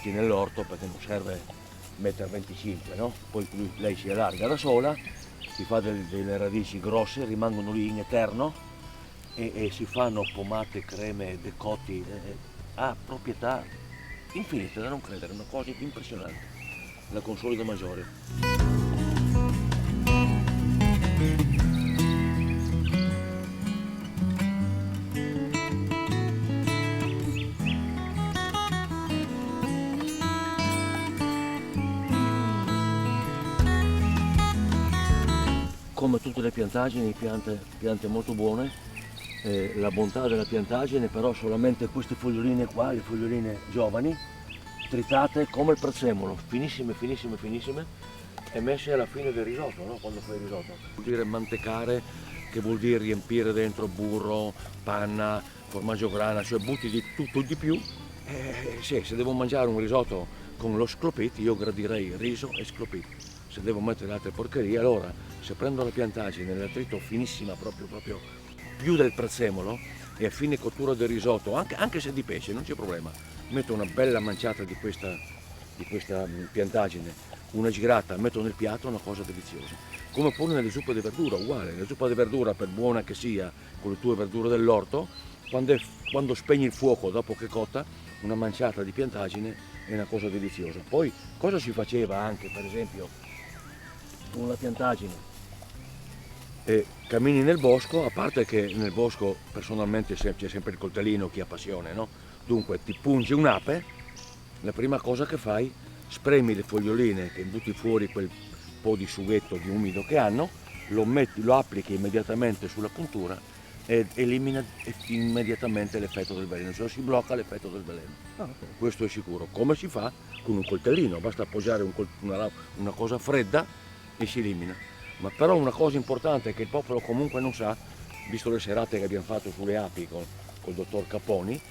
metti nell'orto perché non serve 1,25 m, no? Poi lei si allarga da sola, si fa delle radici grosse, rimangono lì in eterno e si fanno pomate, creme, decotti, ha proprietà infinite da non credere, una cosa impressionante, la consolida maggiore. Come tutte le piantagini, piante molto buone, la bontà della piantagine però solamente queste foglioline qua, le foglioline giovani, tritate come il prezzemolo, finissime, finissime, finissime, e messe alla fine del risotto, no? Quando fai il risotto. Vuol dire mantecare, che vuol dire riempire dentro burro, panna, formaggio grana, cioè butti di tutto di più. Sì, se devo mangiare un risotto con lo sclopit, io gradirei riso e sclopit. Se devo mettere altre porcherie, allora se prendo la piantagine nella trito finissima, proprio più del prezzemolo, e a fine cottura del risotto, anche se di pesce, non c'è problema, metto una bella manciata di questa piantagine, una girata, metto nel piatto, una cosa deliziosa. Come pure nelle zuppe di verdura, uguale, la zuppa di verdura, per buona che sia, con le tue verdure dell'orto, quando spegni il fuoco dopo che è cotta, una manciata di piantagine è una cosa deliziosa. Poi cosa si faceva anche, per esempio, con la piantagine? Cammini nel bosco, a parte che nel bosco personalmente c'è sempre il coltellino, chi ha passione, no? Dunque ti pungi un'ape, la prima cosa che fai, spremi le foglioline che butti fuori quel po' di sughetto di umido che hanno, lo applichi immediatamente sulla puntura e elimina immediatamente l'effetto del veleno, cioè si blocca l'effetto del veleno. Okay. Questo è sicuro. Come si fa? Con un coltellino, basta appoggiare una cosa fredda e si elimina. Ma però una cosa importante che il popolo comunque non sa, visto le serate che abbiamo fatto sulle api col dottor Caponi,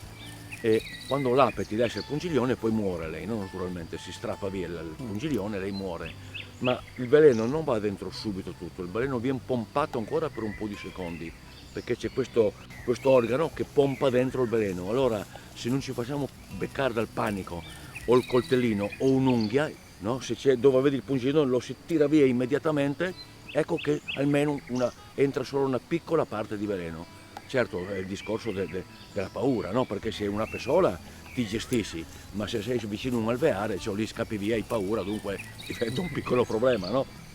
e quando l'ape ti lascia il pungiglione poi muore lei, no? Naturalmente si strappa via il pungiglione e lei muore. Ma il veleno non va dentro subito tutto, il veleno viene pompato ancora per un po' di secondi, perché c'è questo organo che pompa dentro il veleno. Allora se non ci facciamo beccare dal panico o il coltellino o un'unghia, no? Se c'è dove vedi il pungiglione lo si tira via immediatamente, ecco che almeno entra solo una piccola parte di veleno. Certo è il discorso della paura, no? Perché se un'ape sola ti gestisci, ma se sei vicino a un alveare, cioè lì scappi via, hai paura, dunque diventa un piccolo problema, no?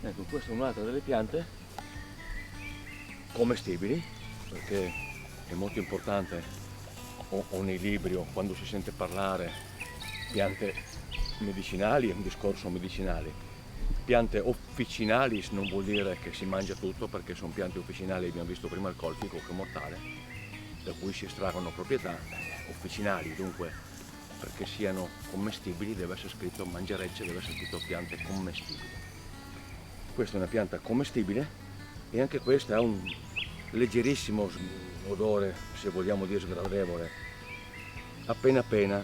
Ecco, questa è un'altra delle piante commestibili, perché è molto importante, o nei libri o quando si sente parlare, piante medicinali, è un discorso medicinale. Piante officinali non vuol dire che si mangia tutto, perché sono piante officinali, abbiamo visto prima il colfico che è mortale, da cui si estraggono proprietà officinali, dunque perché siano commestibili deve essere scritto mangerecce, deve essere scritto piante commestibili. Questa è una pianta commestibile e anche questa ha un leggerissimo odore, se vogliamo dire sgradevole, appena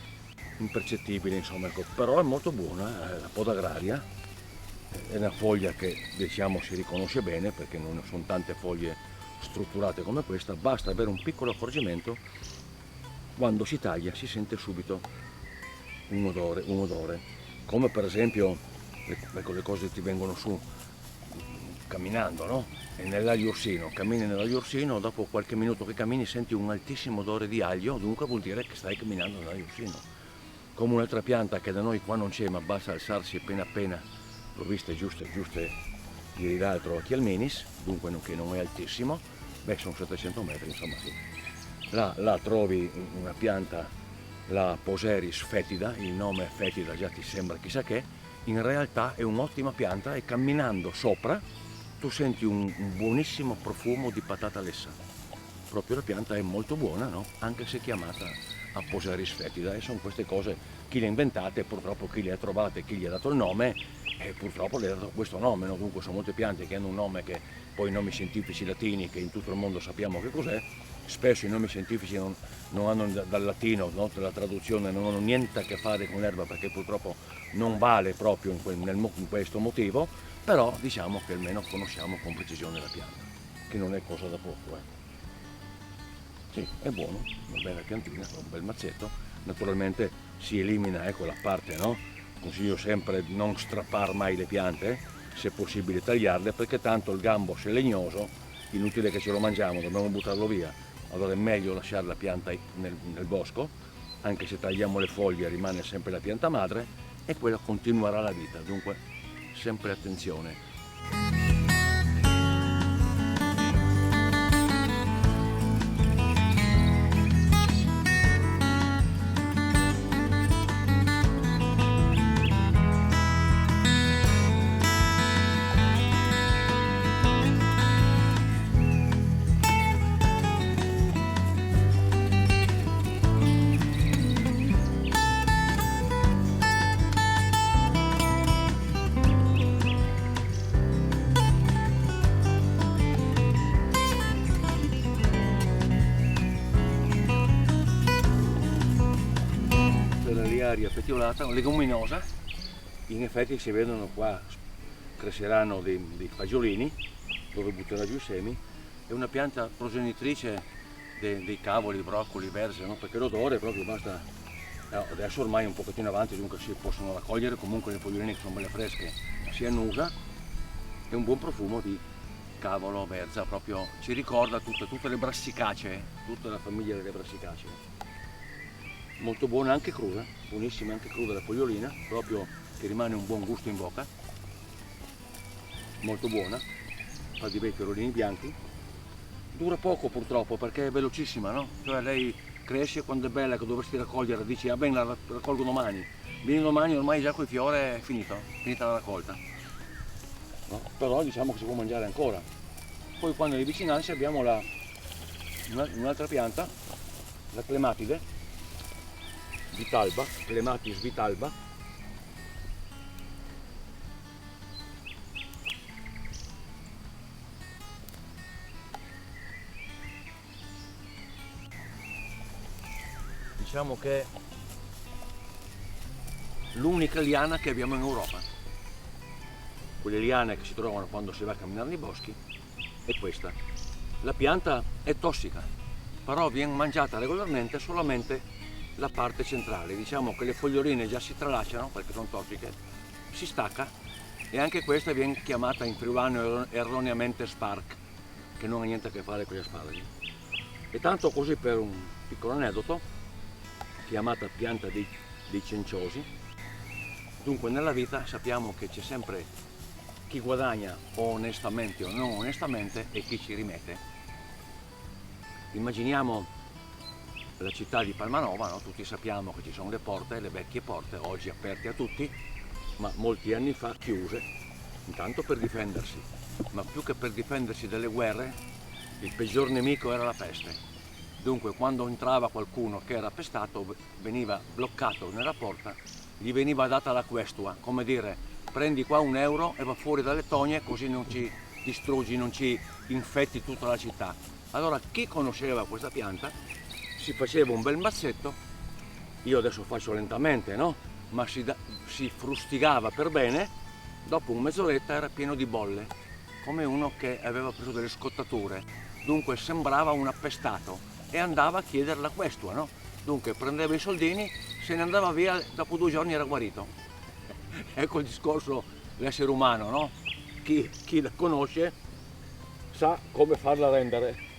impercettibile, insomma, ecco. Però è molto buona, è la podagraria, è una foglia che diciamo si riconosce bene perché non sono tante foglie strutturate come questa, basta avere un piccolo accorgimento, quando si taglia si sente subito un odore, come per esempio le cose che ti vengono su camminando, no? E nell'aglio ursino, cammini nell'aglio ursino, dopo qualche minuto che cammini senti un altissimo odore di aglio, dunque vuol dire che stai camminando nell'aglio ursino. Come un'altra pianta che da noi qua non c'è, ma basta alzarsi appena provviste giuste ieri l'altro a Chialmenis, dunque che non è altissimo, beh sono 700 metri, insomma sì. Là trovi una pianta la Poseris fetida, il nome fetida già ti sembra chissà che, in realtà è un'ottima pianta e camminando sopra tu senti un buonissimo profumo di patata lessa. Proprio la pianta è molto buona, no? Anche se chiamata Aposeris fetida, e sono queste cose, chi le ha inventate, purtroppo chi le ha trovate, chi gli ha dato il nome, e purtroppo le ha dato questo nome, no? Dunque sono molte piante che hanno un nome che poi i nomi scientifici latini, che in tutto il mondo sappiamo che cos'è, spesso i nomi scientifici non hanno dal latino, no? Dalla traduzione, non hanno niente a che fare con l'erba, perché purtroppo non vale proprio in questo motivo, però diciamo che almeno conosciamo con precisione la pianta, che non è cosa da poco. Sì, è buono, una bella piantina, un bel mazzetto, naturalmente si elimina, ecco la parte, no? Consiglio sempre di non strappare mai le piante, se è possibile tagliarle, perché tanto il gambo se è legnoso, inutile che ce lo mangiamo, dobbiamo buttarlo via. Allora è meglio lasciare la pianta nel bosco, anche se tagliamo le foglie rimane sempre la pianta madre e quella continuerà la vita, dunque sempre attenzione. Aria petiolata, leguminosa, in effetti si vedono qua, cresceranno dei fagiolini dove butterà giù i semi, è una pianta progenitrice dei cavoli, broccoli, verze, no? Perché l'odore proprio basta, adesso ormai è un pochettino avanti, dunque si possono raccogliere comunque le foglie che sono belle fresche, si annusa, è un buon profumo di cavolo, verza, proprio ci ricorda tutte le brassicacee, tutta la famiglia delle brassicacee. Molto buona anche cruda, buonissima anche cruda la fogliolina, proprio che rimane un buon gusto in bocca, molto buona, fa di bei fiorellini bianchi, dura poco purtroppo perché è velocissima, no? Cioè lei cresce quando è bella, che dovresti raccogliere, dici ah bene la raccolgo domani, vieni domani ormai già quel fiore è finita la raccolta, no? Però diciamo che si può mangiare ancora. Poi qua nelle vicinanze abbiamo un'altra pianta, la clematide, Vitalba, Clematis vitalba, diciamo che è l'unica liana che abbiamo in Europa. Quelle liane che si trovano quando si va a camminare nei boschi è questa. La pianta è tossica, però viene mangiata regolarmente solamente la parte centrale, diciamo che le foglioline già si tralasciano perché sono tossiche, si stacca e anche questa viene chiamata in friulano erroneamente spark, che non ha niente a che fare con gli asparagi. E tanto così per un piccolo aneddoto, chiamata pianta dei cenciosi, dunque nella vita sappiamo che c'è sempre chi guadagna o onestamente o non onestamente e chi ci rimette. Immaginiamo la città di Palmanova, no? Tutti sappiamo che ci sono le porte, le vecchie porte, oggi aperte a tutti, ma molti anni fa chiuse, intanto per difendersi, ma più che per difendersi dalle guerre, il peggior nemico era la peste. Dunque quando entrava qualcuno che era pestato, veniva bloccato nella porta, gli veniva data la questua, come dire, prendi qua €1 e va fuori dalle togne così non ci distruggi, non ci infetti tutta la città. Allora chi conosceva questa pianta si faceva un bel mazzetto, io adesso faccio lentamente, no? Ma si frustigava per bene, dopo un mezz'oretta era pieno di bolle, come uno che aveva preso delle scottature, dunque sembrava un appestato e andava a chiedere la questua, no? Dunque prendeva i soldini, se ne andava via, dopo 2 giorni era guarito. Ecco il discorso dell'essere umano, no? Chi la conosce sa come farla rendere.